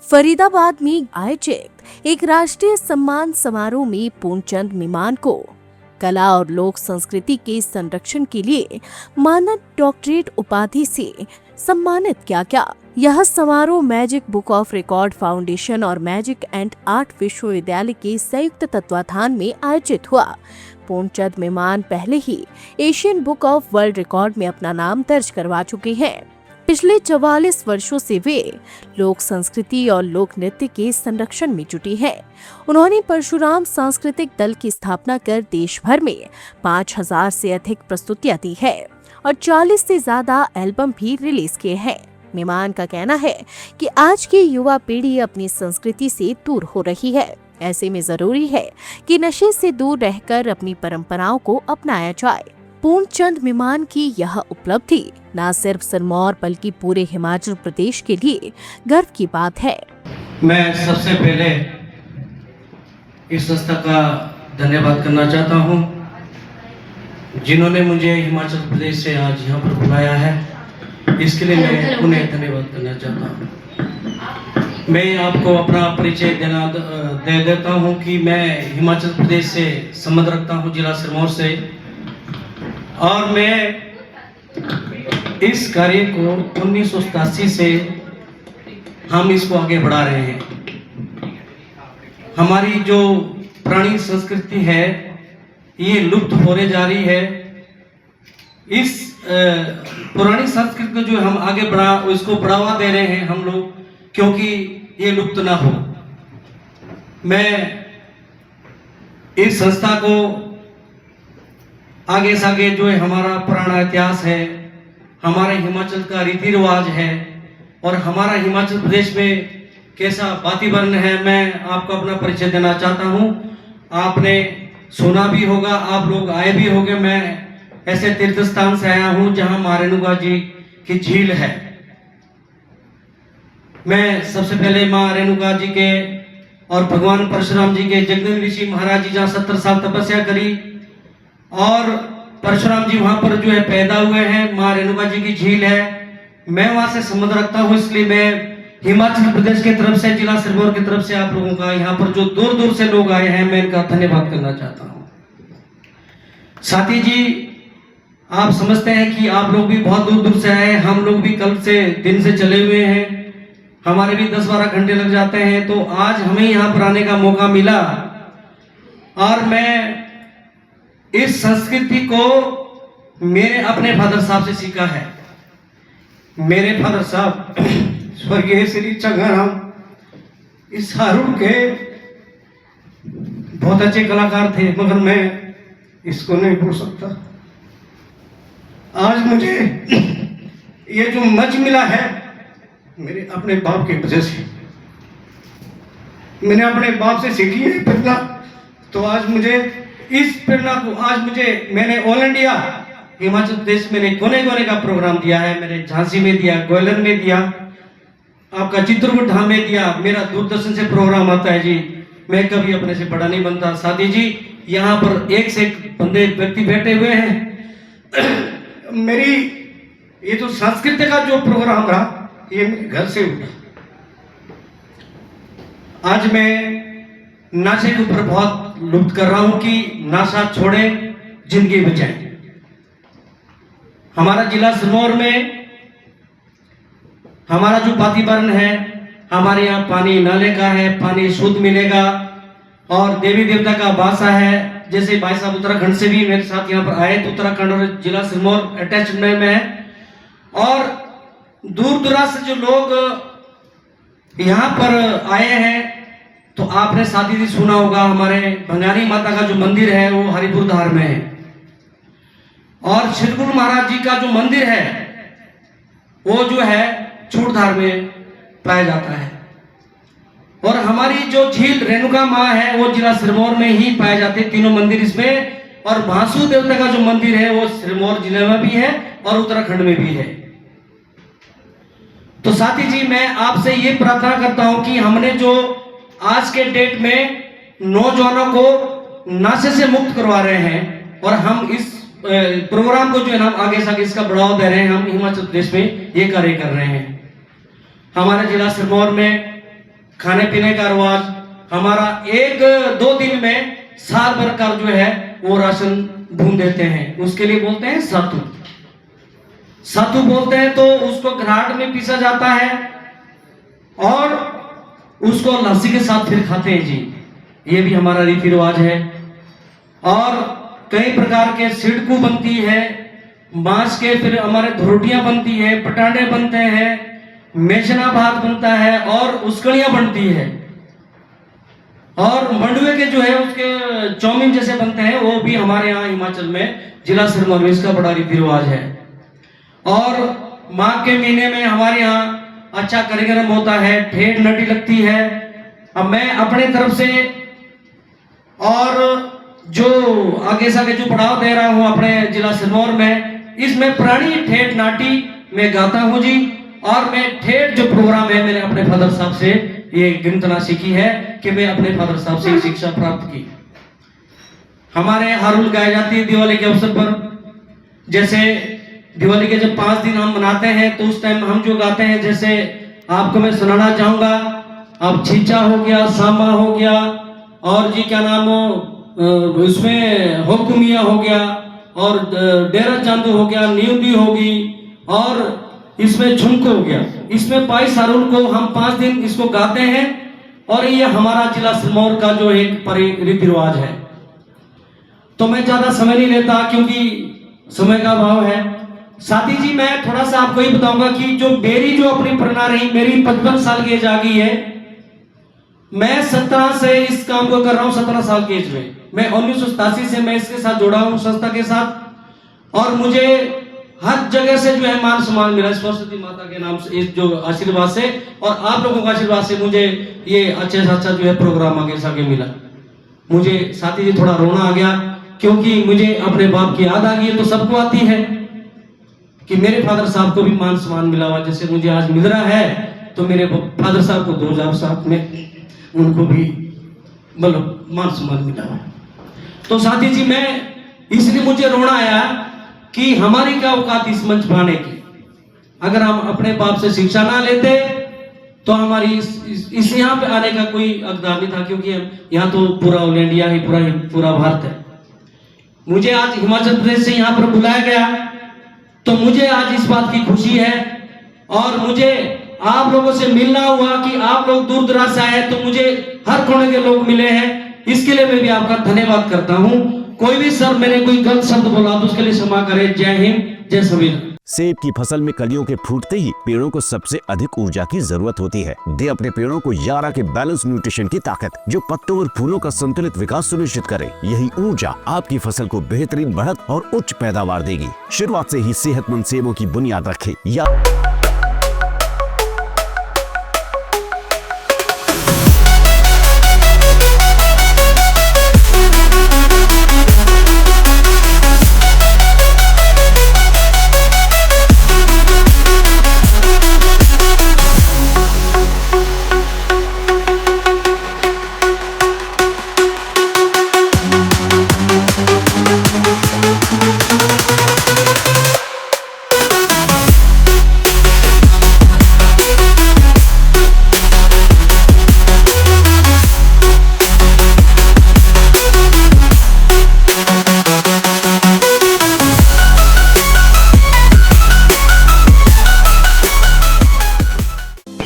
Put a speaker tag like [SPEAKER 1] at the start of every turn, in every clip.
[SPEAKER 1] फरीदाबाद में आयोजित एक राष्ट्रीय सम्मान समारोह में पूर्णचंद मीमान को कला और लोक संस्कृति के संरक्षण के लिए मानद डॉक्टरेट उपाधि से सम्मानित किया गया। यह समारोह magic book of record foundation और मैजिक एंड आर्ट विश्वविद्यालय के संयुक्त तत्वाधान में आयोजित हुआ। पूर्णचंद मीमान पहले ही Asian Book of World Record में अपना नाम दर्ज करवा चुके हैं। पिछले 44 वर्षों से वे लोक संस्कृति और लोक नृत्य के संरक्षण में जुटी हैं। उन्होंने परशुराम सांस्कृतिक दल की स्थापना कर देश भर में 5000 से अधिक प्रस्तुतियां दी है और 40 से ज्यादा एल्बम भी रिलीज किए हैं। मीमान का कहना है कि आज की युवा पीढ़ी अपनी संस्कृति से दूर हो रही है। ऐसे में जरूरी है कि नशे से दूर रहकर अपनी परंपराओं को अपनाया जाए। पूर्णचंद मीमान की यह उपलब्धि न सिर्फ सिरमौर बल्कि पूरे हिमाचल प्रदेश के लिए गर्व की बात है।
[SPEAKER 2] मैं सबसे पहले इस संस्था का धन्यवाद करना चाहता हूं, जिन्होंने मुझे हिमाचल प्रदेश से आज यहां पर बुलाया है। इसके लिए मैं उन्हें धन्यवाद करना चाहता हूं। मैं आपको अपना परिचय दे देता हूं कि मैं हिमाचल प्रदेश से संबंध रखता हूं, जिला सिरमौर से, और मैं इस कार्य को 1987 से हम इसको आगे बढ़ा रहे हैं। हमारी जो पुरानी संस्कृति है ये लुप्त होने जा रही है। इस पुरानी संस्कृति को जो हम आगे इसको बढ़ावा दे रहे हैं हम लोग, क्योंकि ये लुप्त ना हो। मैं इस संस्था को आगे से आगे जो है हमारा पुराना इतिहास है, हमारे हिमाचल का रीति रिवाज है और हमारा हिमाचल प्रदेश में कैसा वातावरण है, मैं आपको अपना परिचय देना चाहता हूं। आपने सुना भी होगा, आप लोग आए भी होंगे। मैं ऐसे तीर्थ स्थान से आया हूं जहां मां रेणुका जी की झील है। मैं सबसे पहले मां रेणुका जी के और भगवान परशुराम जी के जगदम्ब ऋषि महाराज जी जहां 70 साल तपस्या करी और परशुराम जी वहां पर जो है पैदा हुए हैं, मां रेणुका जी की झील है। मैं वहां से संबंध रखता हूं, इसलिए मैं हिमाचल प्रदेश की तरफ से, जिला सिरमौर की तरफ से आप लोगों का, यहाँ पर जो दूर दूर से लोग आए हैं, मैं इनका धन्यवाद करना चाहता हूं। साथी जी, आप समझते हैं कि आप लोग भी बहुत दूर दूर से आए हैं। हम लोग भी कल से दिन से चले हुए हैं, हमारे भी 10-12 घंटे लग जाते हैं। तो आज हमें यहाँ पर आने का मौका मिला और मैं इस संस्कृति को मेरे अपने फादर साहब से सीखा है। मेरे फादर साहब स्वर्गीय श्री चंगाराम इस हारून के बहुत अच्छे कलाकार थे, मगर मैं इसको नहीं भूल सकता। आज मुझे ये जो मंच मिला है मेरे अपने बाप की वजह से, मैंने अपने बाप से सीखी है प्रेरणा। तो आज मुझे इस प्रेरणा को मैंने ऑल इंडिया हिमाचल प्रदेश में कोने कोने का प्रोग्राम दिया है। मैंने झांसी में दिया, ग्वालियर में दिया, आपका चित्रकूट धाम में दिया। मेरा दूरदर्शन से प्रोग्राम आता है जी। मैं कभी अपने से बड़ा नहीं बनता। साथी जी, यहाँ पर एक से एक बंदे व्यक्ति बैठे हुए हैं। मेरी ये जो संस्कृति का जो प्रोग्राम रहा ये मेरे घर से उठा। आज मैं नशे के ऊपर बहुत लुप्त कर रहा हूं कि नशा छोड़े, जिंदगी बचाएं। हमारा जिला सिरमौर में हमारा जो वातावरण है, हमारे यहाँ पानी नाले का है, पानी शुद्ध मिलेगा और देवी देवता का वासा है। जैसे भाई साहब उत्तराखंड से भी मेरे साथ यहाँ पर आए, तो उत्तराखंड और जिला सिरमौर अटैचमेंट में है और दूर दराज से जो लोग यहाँ पर आए हैं, तो आपने साथी जी सुना होगा, हमारे भंगारी माता का जो मंदिर है वो हरिपुर धार में है और श्री गुरु महाराज जी का जो मंदिर है वो जो है चूड़धार में पाया जाता है और हमारी जो झील रेणुका माँ है वो जिला सिरमौर में ही पाए जाते हैं, तीनों मंदिर इसमें। और भांसू देवता का जो मंदिर है वो सिरमौर जिले में भी है और उत्तराखंड में भी है। तो साथी जी, मैं आपसे ये प्रार्थना करता हूं कि हमने जो आज के डेट में नौजवानों को नशे से मुक्त करवा रहे हैं और हम इस प्रोग्राम को जो है ना आगे से आगे इसका बढ़ावा दे रहे हैं। हम हिमाचल प्रदेश में ये कार्य कर रहे हैं। हमारे जिला सिरमौर में खाने पीने का रिवाज हमारा 1-2 दिन में साल भर का जो है वो राशन ढूंढ देते हैं, उसके लिए बोलते हैं सातू। सातू बोलते हैं। तो उसको घराट में पीसा जाता है और उसको लस्सी के साथ फिर खाते हैं जी, ये भी हमारा रीति रिवाज है। और कई प्रकार के सिडकू बनती है मांस के, फिर हमारे धरोटियां बनती है, पटांडे बनते हैं, मेचना भात बनता है और उसकड़ियां बनती है, और मंडुए के जो है उसके चौमिन जैसे बनते हैं, वो भी हमारे यहाँ हिमाचल में जिला सिरमौर में इसका बड़ा रीति रिवाज है। और माघ के महीने में हमारे यहाँ अच्छा कार्यक्रम होता है, ठेठ नटी लगती है। अब मैं अपने तरफ से और जो आगे से आगे जो बढ़ावा दे रहा हूँ अपने जिला सिरमौर में, इसमें पुरानी ठेठ नाटी में गाता हूँ जी। और मैं ठेठ जो प्रोग्राम है मैंने अपने फादर साहब से ये गिनतना सीखी है कि मैं अपने फादर साहब से शिक्षा प्राप्त की। हमारे हारुल गाई जाती है दिवाली के अवसर पर। जैसे दिवाली के जब 5 दिन हम मनाते हैं तो उस टाइम हम जो गाते हैं, जैसे आपको मैं सुनाना चाहूंगा। अब छीचा हो गया, सामा हो गया, और जी क्या नाम हो इसमें हुकुमिया हो गया, और डेरा चांदू हो गया, नींदी होगी, और इसमें झुमको हो गया। इसमें 22 हारुल को हम 5 दिन इसको गाते हैं, और ये हमारा जिला सिरमौर का जो एक रीति रिवाज है। तो मैं ज्यादा समय नहीं लेता क्योंकि समय का अभाव है। साथी जी मैं थोड़ा सा आपको ही बताऊंगा कि जो मेरी जो अपनी प्रेरणा रही, मेरी 55 साल की एज आ गई है। मैं 17 से इस काम को कर रहा हूं, 17 साल की एज में। मैं 1987 से मैं इसके साथ जुड़ा हूं, संस्था के साथ, और मुझे हर जगह से जो है मान सम्मान मिला सरस्वती माता के नाम से, इस जो आशीर्वाद से और आप लोगों का आशीर्वाद से मुझे ये अच्छे से अच्छा जो है प्रोग्राम आगे से आगे मिला। मुझे साथी जी थोड़ा रोना आ गया क्योंकि मुझे अपने बाप की याद आ गई है। तो सबको आती है कि मेरे फादर साहब को भी मान सम्मान मिला हुआ जैसे मुझे आज मिल रहा है। तो मेरे फादर साहब को 2007 में उनको भी मतलब मान सम्मान मिला हुआ। तो साथी जी मैं इसलिए मुझे रोना आया कि हमारी क्या औकात इस मंच पाने की। अगर हम अपने बाप से शिक्षा ना लेते तो हमारी इस यहाँ पे आने का कोई हकदार नहीं था, क्योंकि यहाँ तो पूरा ऑल इंडिया ही पूरा भारत है। मुझे आज हिमाचल प्रदेश से यहाँ पर बुलाया गया तो मुझे आज इस बात की खुशी है, और मुझे आप लोगों से मिलना हुआ कि आप लोग दूर दराज से आए तो मुझे हर कोने के लोग मिले हैं। इसके लिए मैं भी आपका धन्यवाद करता हूँ। कोई भी सर मैंने कोई गलत शब्द बोला तो उसके लिए क्षमा करें। जय हिंद, जय संविधान।
[SPEAKER 3] सेब की फसल में कलियों के फूटते ही पेड़ों को सबसे अधिक ऊर्जा की जरूरत होती है। दे अपने पेड़ों को यारा के बैलेंस न्यूट्रिशन की ताकत, जो पत्तों और फूलों का संतुलित विकास सुनिश्चित करे। यही ऊर्जा आपकी फसल को बेहतरीन बढ़त और उच्च पैदावार देगी। शुरुआत से ही सेहतमंद सेबों की बुनियाद रखे।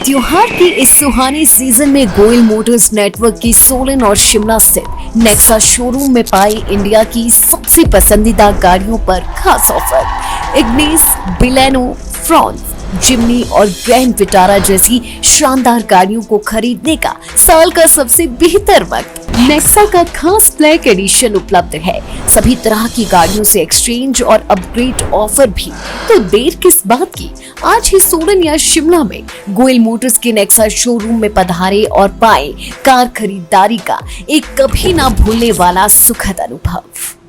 [SPEAKER 1] त्योहार के इस सुहाने सीजन में गोयल मोटर्स नेटवर्क की सोलन और शिमला स्थित नेक्सा शोरूम में पाई इंडिया की सबसे पसंदीदा गाड़ियों पर खास ऑफर। इग्निस, बिलेनो, फ्रॉन्स, जिम्नी और ग्रैंड विटारा जैसी शानदार गाड़ियों को खरीदने का साल का सबसे बेहतर वक्त। नेक्सा का खास ब्लैक एडिशन उपलब्ध है। सभी तरह की गाड़ियों से एक्सचेंज और अपग्रेड ऑफर भी। तो देर किस बात की, आज ही सोलन या शिमला में गोयल मोटर्स के नेक्सा शोरूम में पधारे और पाएं कार खरीदारी का एक कभी ना भूलने वाला सुखद अनुभव।